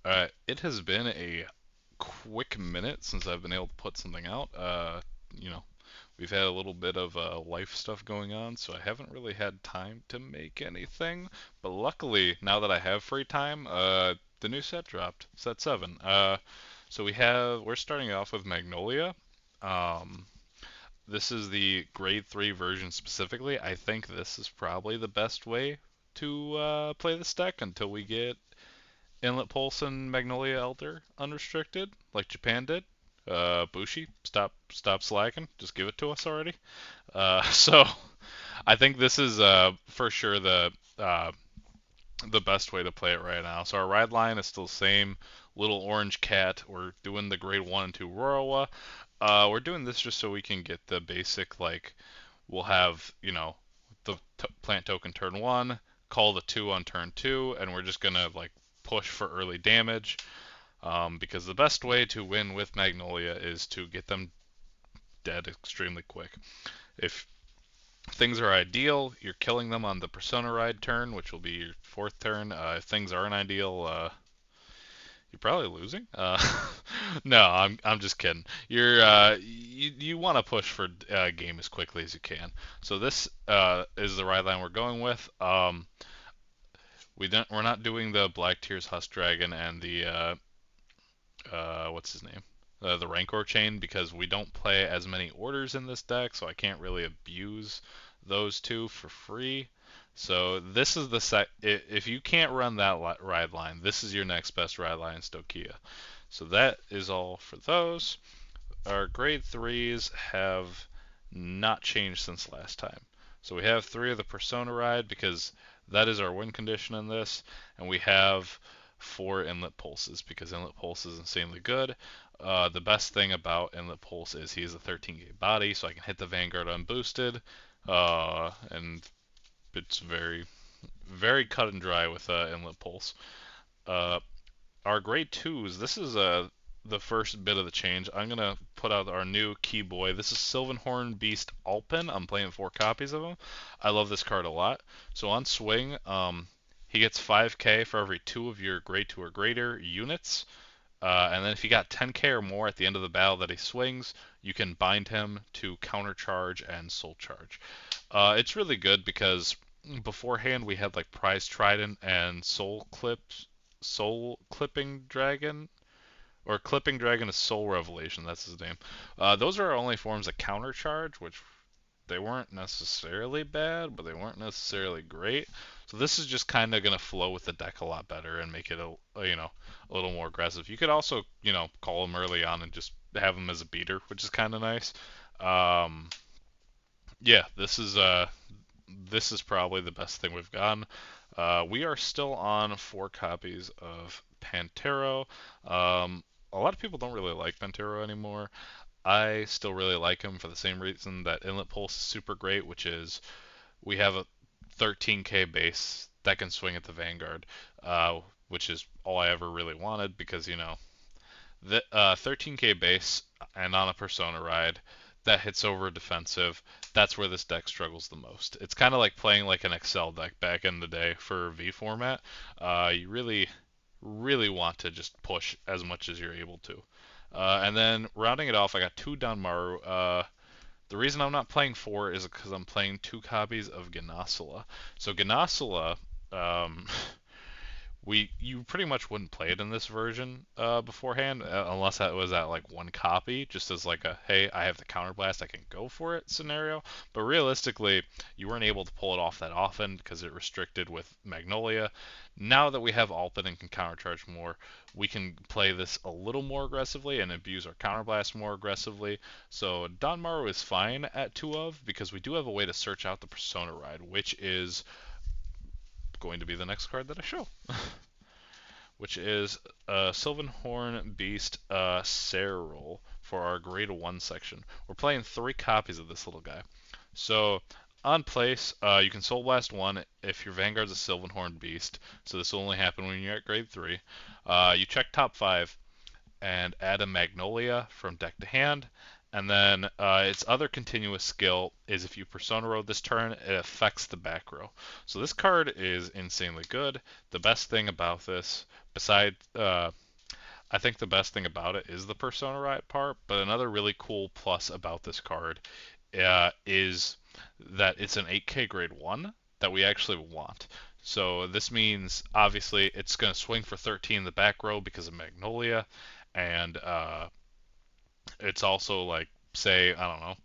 It has been a quick minute since I've been able to put something out. You know, we've had a little bit of life stuff going on, so I haven't really had time to make anything. But luckily, now that I have free time, the new set dropped, set 7. So we're starting off with Magnolia. Um, this is the grade 3 version specifically. I think this is probably the best way to play this deck until we get Inlet Pulse and Magnolia Elder unrestricted, like Japan did. Bushi, stop slacking. Just give it to us already. So I think this is for sure the best way to play it right now. So our ride line is still the same. Little Orange Cat. We're doing the grade 1 and 2 Roroa. We're doing this just so we can get the basic, like, we'll have, the plant token turn 1, call the 2 on turn 2, and we're just gonna, like, push for early damage. Because the best way to win with Magnolia is to get them dead extremely quick. If things are ideal, you're killing them on the Persona Ride turn, which will be your fourth turn. If things aren't ideal, you're probably losing. No, I'm just kidding. You want to push for game as quickly as you can. So this is the ride line we're going with. We're not doing the Black Tears Husk Dragon and the what's his name? The Rancor chain because we don't play as many orders in this deck, so I can't really abuse those two for free. So this is the set. If you can't run that ride line, this is your next best ride line in Stokia. So that is all for those. Our grade threes have not changed since last time. So we have 3 of the Persona ride because that is our win condition in this, and we have 4 Inlet Pulses because Inlet Pulse is insanely good. The best thing about Inlet Pulse is he's a 13k body, so I can hit the Vanguard unboosted, and it's very, very cut and dry with Inlet Pulse. Uh, our grade twos, this is the first bit of the change. I'm gonna put out our new key boy. This is Sylvanhorn Beast Alpin. I'm playing 4 copies of him. I love this card a lot. So on swing, he gets 5k for every 2 of your grade 2 or greater units. And then if you got 10k or more at the end of the battle that he swings, you can bind him to countercharge and soul charge. It's really good because beforehand we had like Prize Trident and Soul Clipping Dragon, or Clipping Dragon is Soul Revelation. That's his name. Those are our only forms of countercharge, which they weren't necessarily bad, but they weren't necessarily great. So this is just kind of going to flow with the deck a lot better and make it a little more aggressive. You could also call him early on and just have him as a beater, which is kind of nice. Um, yeah, this is probably the best thing we've gotten. We are still on 4 copies of Pantero. A lot of people don't really like Pantero anymore. I still really like him for the same reason that Inlet Pulse is super great, which is we have a 13k base that can swing at the Vanguard, which is all I ever really wanted because, the 13k base and on a Persona ride that hits over defensive, that's where this deck struggles the most. It's kind of like playing like an Excel deck back in the day for V format. You really, really want to just push as much as you're able to. And then rounding it off, I got 2 Danmaru. The reason I'm not playing 4 is because I'm playing 2 copies of Ganasala. So Ganasala, um, you pretty much wouldn't play it in this version beforehand unless that was at like 1 copy, just as like a hey, I have the counterblast, I can go for it scenario. But realistically, you weren't able to pull it off that often because it restricted with Magnolia. Now that we have Alpin and can countercharge more, we can play this a little more aggressively and abuse our counterblast more aggressively. So Donmaru is fine at 2 of because we do have a way to search out the Persona Ride, which is going to be the next card that I show. Which is Sylvanhorn Beast Serral for our grade 1 section. We're playing 3 copies of this little guy. So on place, you can Soul Blast 1 if your Vanguard's a Sylvanhorn Beast. So this will only happen when you're at grade 3. You check top 5 and add a Magnolia from deck to hand. And then its other continuous skill is if you Persona Road this turn, it affects the back row. So this card is insanely good. The best thing about this, besides, I think the best thing about it is the Persona Riot part, but another really cool plus about this card is that it's an 8K grade 1 that we actually want. So this means obviously it's going to swing for 13 in the back row because of Magnolia, and it's also like, say, I don't know,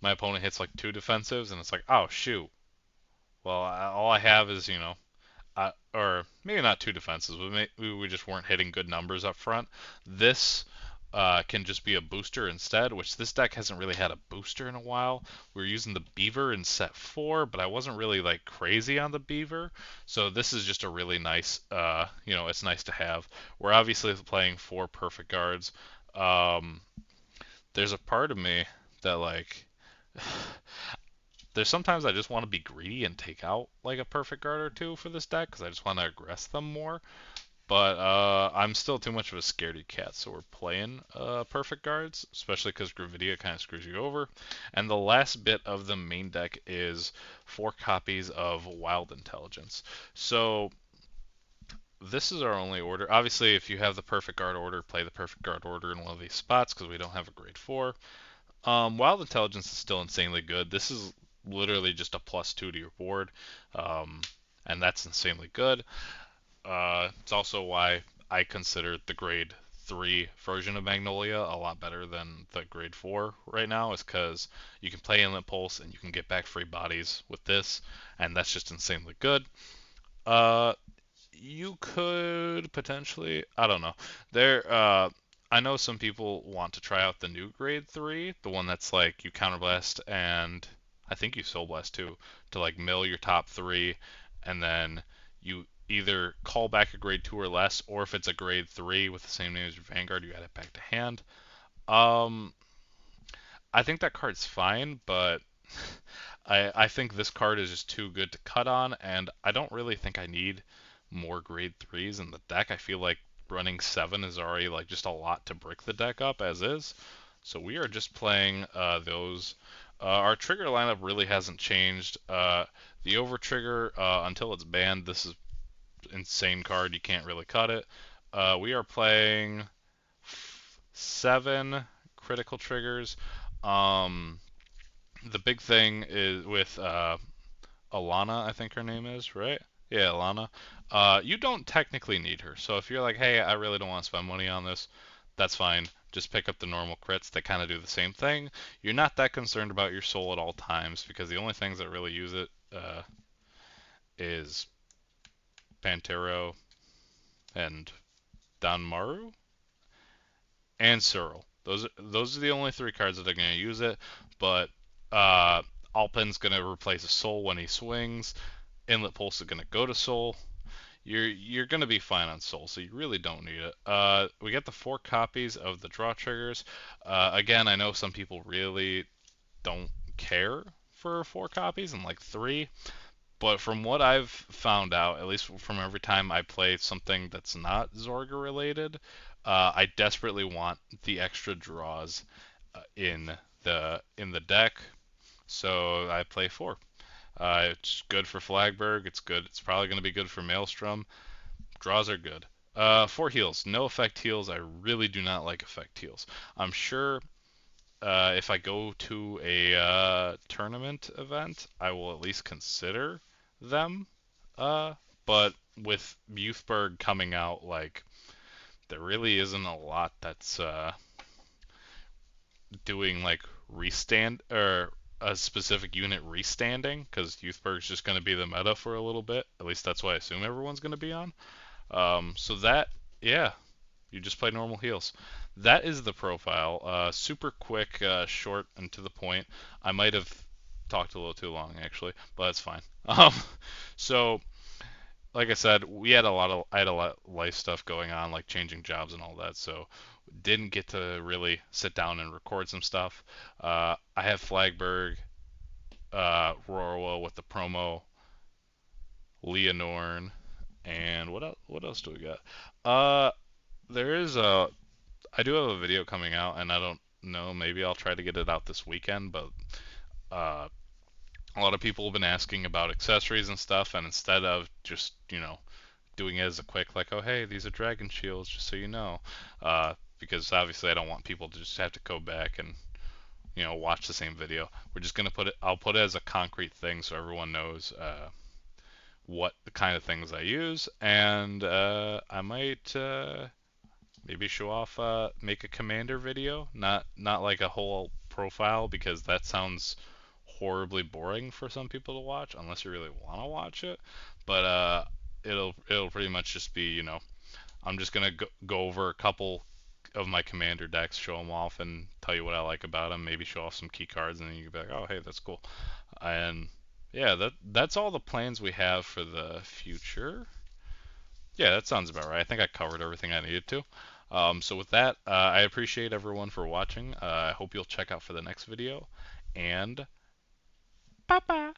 my opponent hits like 2 defensives, and it's like, oh shoot, well, all I have is, or maybe not 2 defenses, but we just weren't hitting good numbers up front. This can just be a booster instead, which this deck hasn't really had a booster in a while. We were using the Beaver in set 4, but I wasn't really like crazy on the Beaver, so this is just a really nice, it's nice to have. We're obviously playing 4 perfect guards. Um, there's a part of me that like there's sometimes I just want to be greedy and take out like a perfect guard or two for this deck because I just want to aggress them more. But I'm still too much of a scaredy cat, so we're playing perfect guards, especially because Gravidia kind of screws you over. And the last bit of the main deck is 4 copies of Wild Intelligence. So this is our only order. Obviously, if you have the perfect guard order, play the perfect guard order in one of these spots because we don't have a grade 4. Wild Intelligence is still insanely good. This is literally just a +2 to your board, um, and that's insanely good. It's also why I consider the grade 3 version of Magnolia a lot better than the grade 4 right now, is because you can play Inlet Pulse and you can get back free bodies with this, and that's just insanely good. Uh, you could potentially, I don't know. I know some people want to try out the new grade 3, the one that's like you counterblast and I think you soul blast too, to like mill your top 3, and then you either call back a grade 2 or less, or if it's a grade 3 with the same name as your Vanguard, you add it back to hand. Um, I think that card's fine, but I think this card is just too good to cut on, and I don't really think I need more grade 3s in the deck. I feel like running 7 is already like just a lot to brick the deck up as is. So we are just playing those. Our trigger lineup really hasn't changed. The over trigger, until it's banned, this is insane card. You can't really cut it. We are playing 7 critical triggers. Um, the big thing is with Alana, I think her name is, right? Yeah, Alana. You don't technically need her. So if you're like, hey, I really don't want to spend money on this, that's fine. Just pick up the normal crits that kind of do the same thing. You're not that concerned about your soul at all times because the only things that really use it is Pantero and Danmaru and Cyril. Those are the only 3 cards that are going to use it. But Alpin's going to replace a soul when he swings. Inlet Pulse is going to go to soul. You're going to be fine on soul, so you really don't need it. We get the 4 copies of the draw triggers. Again, I know some people really don't care for 4 copies and like 3, but from what I've found out, at least from every time I play something that's not Zorga related, I desperately want the extra draws in the deck, so I play 4. It's good for Flagberg. It's good. It's probably going to be good for Maelstrom. Draws are good. 4 heals. No effect heals. I really do not like effect heals. I'm sure if I go to a tournament event, I will at least consider them. Uh, but with Youthberg coming out, like there really isn't a lot that's doing like restand or a specific unit restanding because Youthberg's just going to be the meta for a little bit. At least that's what I assume everyone's going to be on. So that, yeah, you just play normal heals. That is the profile. Super quick, short, and to the point. I might have talked a little too long actually, but that's fine. So like I said, I had a lot of life stuff going on, like changing jobs and all that, so didn't get to really sit down and record some stuff. I have Flagberg, Rorwa with the promo, Leonorn, and what else do we got? Uh, there is a I do have a video coming out, and I don't know, maybe I'll try to get it out this weekend, but uh, a lot of people have been asking about accessories and stuff, and instead of just, doing it as a quick, like, oh hey, these are dragon shields, just so you know, because obviously I don't want people to just have to go back and watch the same video. We're just gonna put it. I'll put it as a concrete thing so everyone knows what the kind of things I use, and I might maybe show off, make a commander video, not like a whole profile because that sounds horribly boring for some people to watch unless you really want to watch it. But it'll pretty much just be, I'm just gonna go over a couple of my commander decks, show them off, and tell you what I like about them. Maybe show off some key cards, and then you can be like, oh hey, that's cool. And yeah, that's all the plans we have for the future. Yeah, that sounds about right. I think I covered everything I needed to. So with that, I appreciate everyone for watching. I hope you'll check out for the next video, and bye bye.